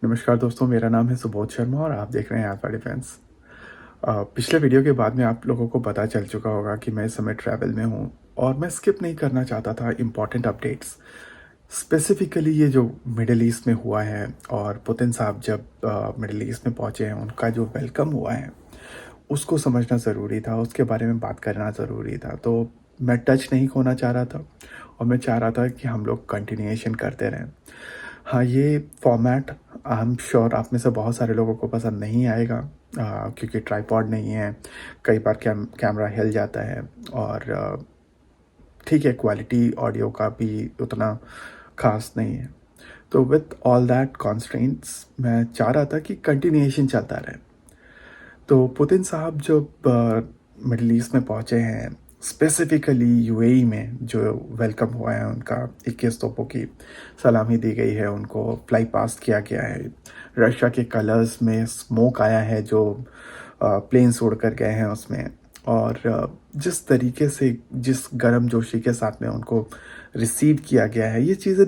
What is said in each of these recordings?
नमस्कार दोस्तों, मेरा नाम है सुबोध शर्मा और आप देख रहे हैं आस्था डिफेंस। पिछले वीडियो के बाद में आप लोगों को पता चल चुका होगा कि मैं इस समय ट्रैवल में हूँ और मैं स्किप नहीं करना चाहता था इम्पॉर्टेंट अपडेट्स। स्पेसिफिकली ये जो मिडिल ईस्ट में हुआ है और पुतिन साहब जब मिडिल ईस्ट में पहुँचे हैं, उनका जो वेलकम हुआ है उसको समझना ज़रूरी था, उसके बारे में बात करना ज़रूरी था। तो मैं टच नहीं खोना चाह रहा था और मैं चाह रहा था कि हम लोग कंटिन्यूएशन करते रहें। हाँ, ये फॉर्मेट आई एम श्योर आप में से बहुत सारे लोगों को पसंद नहीं आएगा, क्योंकि ट्राइपॉड नहीं है, कई बार कैमरा हिल जाता है और ठीक है, क्वालिटी ऑडियो का भी उतना खास नहीं है। तो विथ ऑल दैट कॉन्स्ट्रेंट्स मैं चाह रहा था कि कंटिन्यूएशन चलता रहे। तो पुतिन साहब जब मिडल ईस्ट में पहुँचे हैं, स्पेसिफिकली यूएई में जो वेलकम हुआ है उनका, 21 तोपों की सलामी दी गई है, उनको फ्लाई पास्ट किया गया है। रशिया के कलर्स में स्मोक आया है जो प्लेन्स उड़ कर गए हैं उसमें। और जिस तरीके से, जिस गर्म जोशी के साथ में उनको रिसीव किया गया है, ये चीज़ें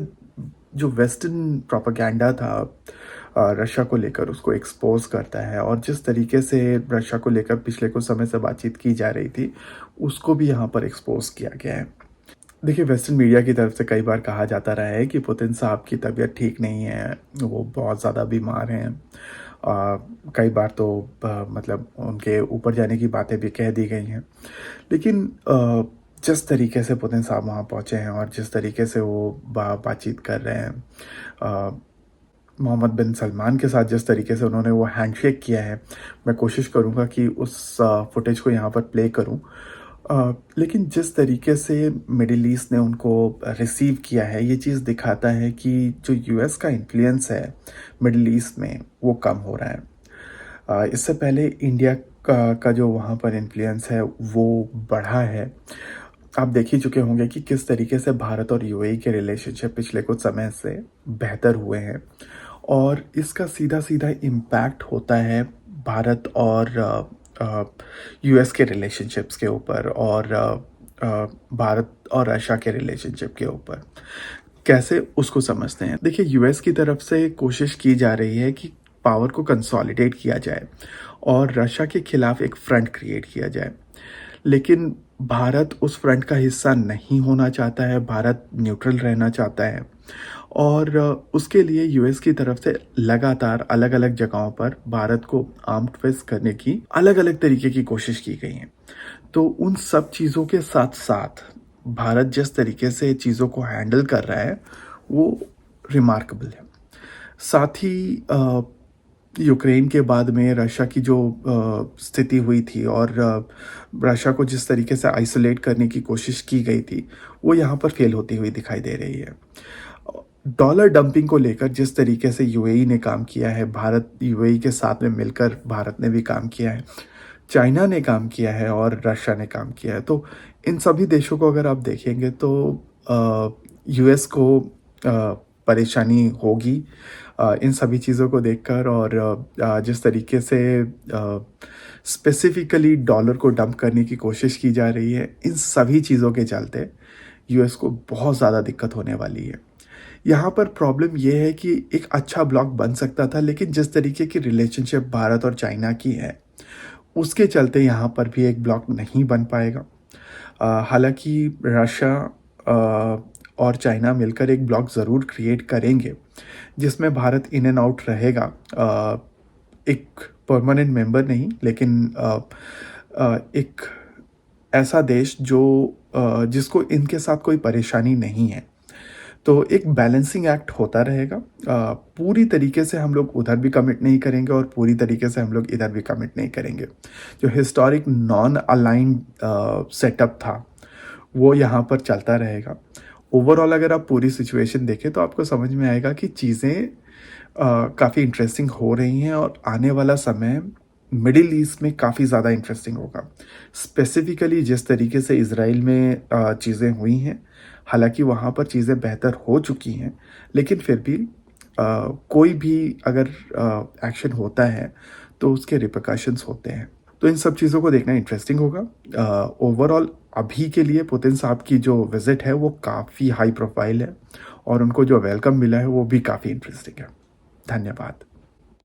जो वेस्टर्न प्रोपेगेंडा था रशिया को लेकर, उसको एक्सपोज करता है। और जिस तरीके से रशिया को लेकर पिछले कुछ समय से बातचीत की जा रही थी, उसको भी यहाँ पर एक्सपोज किया गया है। देखिए, वेस्टर्न मीडिया की तरफ से कई बार कहा जाता रहा है कि पुतिन साहब की तबीयत ठीक नहीं है, वो बहुत ज़्यादा बीमार हैं। कई बार तो मतलब उनके ऊपर जाने की बातें भी कह दी गई हैं। लेकिन जिस तरीके से पुतिन साहब वहाँ पहुँचे हैं और जिस तरीके से वो बातचीत कर रहे हैं, मोहम्मद बिन सलमान के साथ जिस तरीके से उन्होंने वो हैंडशेक किया है, मैं कोशिश करूँगा कि उस फुटेज को यहाँ पर प्ले करूँ। लेकिन जिस तरीके से मिडिल ईस्ट ने उनको रिसीव किया है, ये चीज़ दिखाता है कि जो यूएस का इन्फ्लुएंस है मिडिल ईस्ट में, वो कम हो रहा है। इससे पहले इंडिया का जो वहाँ पर इन्फ्लुएंस है वो बढ़ा है। आप देख ही चुके होंगे कि किस तरीके से भारत और यूएई के रिलेशनशिप पिछले कुछ समय से बेहतर हुए हैं और इसका सीधा सीधा इम्पैक्ट होता है भारत और यूएस के रिलेशनशिप्स के ऊपर और भारत और रशिया के रिलेशनशिप के ऊपर। कैसे, उसको समझते हैं। देखिए, यूएस की तरफ से कोशिश की जा रही है कि पावर को कंसोलिडेट किया जाए और रशिया के खिलाफ एक फ्रंट क्रिएट किया जाए। लेकिन भारत उस फ्रंट का हिस्सा नहीं होना चाहता है, भारत न्यूट्रल रहना चाहता है। और उसके लिए यूएस की तरफ से लगातार अलग अलग जगहों पर भारत को आर्म ट्विस्ट करने की अलग अलग तरीके की कोशिश की गई है। तो उन सब चीज़ों के साथ साथ भारत जिस तरीके से चीज़ों को हैंडल कर रहा है, वो रिमार्केबल है। साथ ही यूक्रेन के बाद में रशिया की जो स्थिति हुई थी और रशिया को जिस तरीके से आइसोलेट करने की कोशिश की गई थी, वो यहाँ पर फेल होती हुई दिखाई दे रही है। डॉलर डंपिंग को लेकर जिस तरीके से यूएई ने काम किया है, भारत यूएई के साथ में मिलकर भारत ने भी काम किया है, चाइना ने काम किया है और रशिया ने काम किया है। तो इन सभी देशों को अगर आप देखेंगे तो यूएस को परेशानी होगी इन सभी चीज़ों को देखकर। और जिस तरीके से स्पेसिफिकली डॉलर को डंप करने की कोशिश की जा रही है, इन सभी चीज़ों के चलते यूएस को बहुत ज़्यादा दिक्कत होने वाली है। यहाँ पर प्रॉब्लम ये है कि एक अच्छा ब्लॉक बन सकता था, लेकिन जिस तरीके की रिलेशनशिप भारत और चाइना की है, उसके चलते यहाँ पर भी एक ब्लॉक नहीं बन पाएगा। हालांकि रशिया और चाइना मिलकर एक ब्लॉक ज़रूर क्रिएट करेंगे, जिसमें भारत इन एंड आउट रहेगा, एक परमानेंट मेंबर नहीं, लेकिन एक ऐसा देश जो जिसको इनके साथ कोई परेशानी नहीं है। तो एक बैलेंसिंग एक्ट होता रहेगा। पूरी तरीके से हम लोग उधर भी कमिट नहीं करेंगे और पूरी तरीके से हम लोग इधर भी कमिट नहीं करेंगे। जो हिस्टोरिक नॉन अलाइंड सेटअप था, वो यहाँ पर चलता रहेगा। ओवरऑल अगर आप पूरी सिचुएशन देखें तो आपको समझ में आएगा कि चीज़ें काफ़ी इंटरेस्टिंग हो रही हैं और आने वाला समय मिडिल ईस्ट में काफ़ी ज़्यादा इंटरेस्टिंग होगा। स्पेसिफिकली जिस तरीके से इसराइल में चीज़ें हुई हैं, हालांकि वहाँ पर चीज़ें बेहतर हो चुकी हैं, लेकिन फिर भी कोई भी अगर एक्शन होता है तो उसके रिpercussions होते हैं। तो इन सब चीज़ों को देखना इंटरेस्टिंग होगा। ओवरऑल अभी के लिए पुतिन साहब की जो विज़िट है वो काफ़ी हाई प्रोफाइल है और उनको जो वेलकम मिला है वो भी काफ़ी इंटरेस्टिंग है। धन्यवाद।